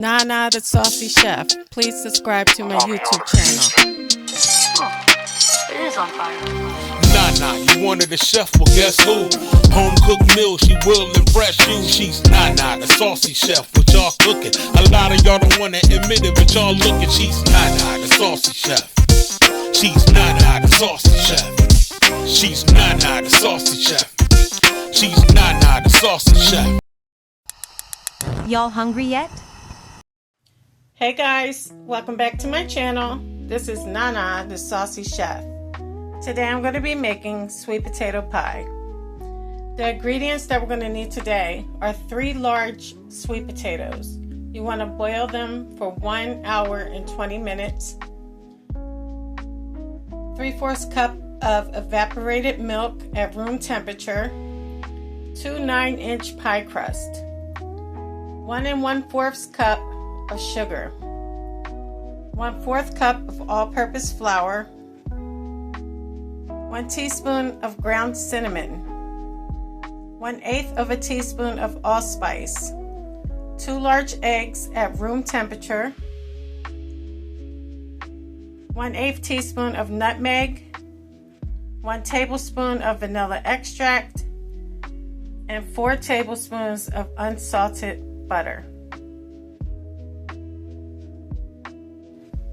Nana the Saucy Chef. Please subscribe to my YouTube channel. It is on fire. Nana, you wanted the chef, well guess who? Home cooked meals, she will impress you. She's Nana the Saucy Chef, what y'all cooking? A lot of y'all don't wanna admit it, but y'all looking. She's Nana the Saucy Chef. She's Nana the Saucy Chef. She's Nana the Saucy Chef. She's Nana the Saucy Chef. Y'all hungry yet? Hey guys, welcome back to my channel. This is Nana the Saucy Chef. Today I'm going to be making sweet potato pie. The ingredients that we're going to need today are 3 large sweet potatoes. You want to boil them for 1 hour and 20 minutes. 3/4 cup of evaporated milk at room temperature. 2 9-inch pie crust. 1 1/4 cup of sugar. 1/4 cup of all-purpose flour. 1 teaspoon of ground cinnamon. 1/8 of a teaspoon of allspice. 2 large eggs at room temperature. 1/8 teaspoon of nutmeg. 1 tablespoon of vanilla extract. And 4 tablespoons of unsalted butter.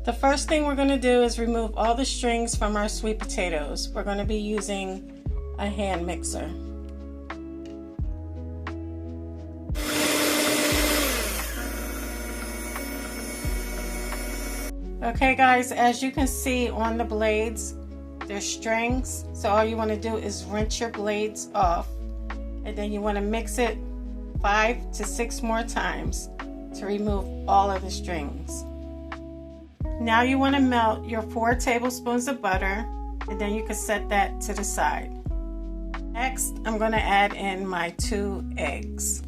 The first thing we're going to do is remove all the strings from our sweet potatoes. We're going to be using a hand mixer. Okay guys, as you can see on the blades, there's strings. So all you want to do is rinse your blades off. And then you want to mix it 5 to 6 more times to remove all of the strings. Now you want to melt your 4 tablespoons of butter, and then you can set that to the side. Next, I'm going to add in my 2 eggs.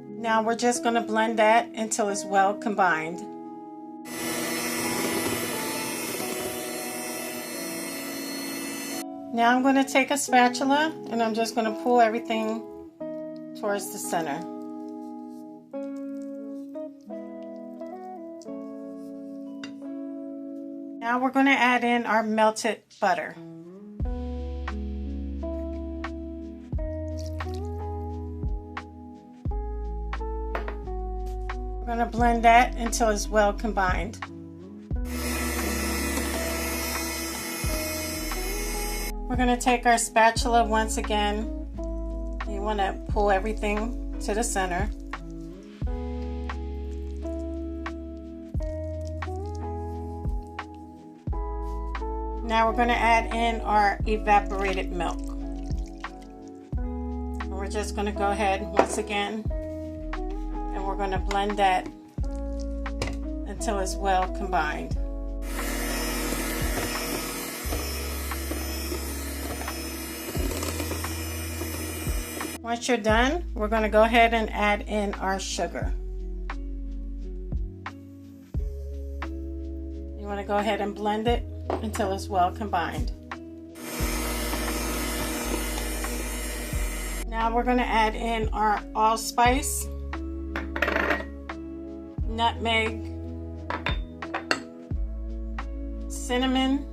Now we're just going to blend that until it's well combined. Now I'm going to take a spatula and I'm just going to pull everything towards the center. Now we're going to add in our melted butter. We're going to blend that until it's well combined. We're going to take our spatula once again. You want to pull everything to the center. Now we're going to add in our evaporated milk. And we're just going to go ahead once again and we're going to blend that until it's well combined. Once you're done, we're going to go ahead and add in our sugar. You want to go ahead and blend it until it's well combined. Now we're going to add in our allspice, nutmeg, cinnamon,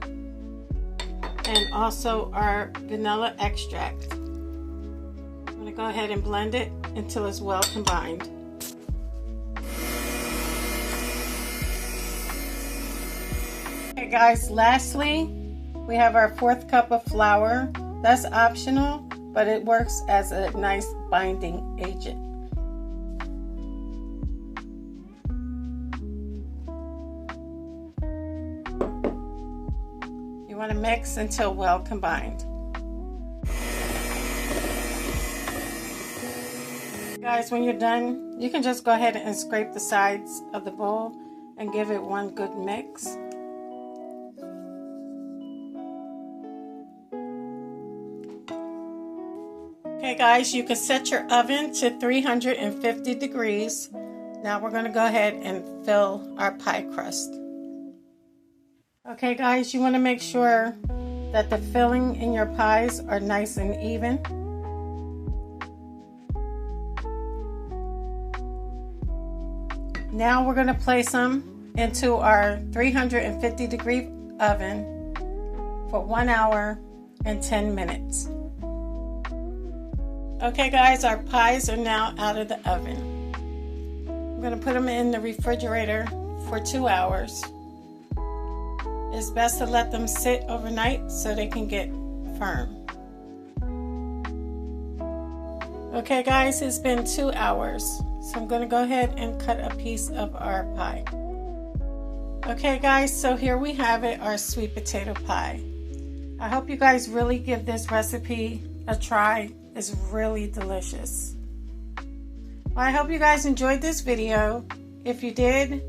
and also our vanilla extract. Go ahead and blend it until it's well combined. Okay guys, lastly we have our 4th cup of flour. That's optional, but it works as a nice binding agent. You want to mix until well combined. Guys, when you're done, you can just go ahead and scrape the sides of the bowl and give it one good mix. Okay guys, you can set your oven to 350 degrees. Now we're going to go ahead and fill our pie crust. Okay guys, you want to make sure that the filling in your pies are nice and even. Now we're going to place them into our 350-degree oven for 1 hour and 10 minutes. Okay guys, our pies are now out of the oven. I'm going to put them in the refrigerator for 2 hours. It's best to let them sit overnight so they can get firm. Okay guys, it's been 2 hours. So I'm going to go ahead and cut a piece of our pie. Okay guys, so here we have it, our sweet potato pie. I hope you guys really give this recipe a try. It's really delicious. Well, I hope you guys enjoyed this video. If you did,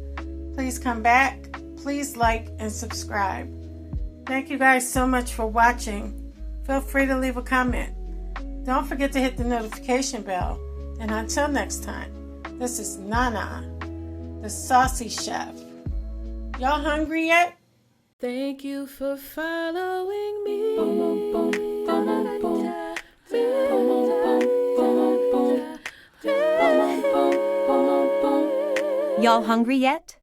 please come back. Please like and subscribe. Thank you guys so much for watching. Feel free to leave a comment. Don't forget to hit the notification bell. And until next time, this is Nana, the Saucy Chef. Y'all hungry yet? Thank you for following me. Y'all hungry yet?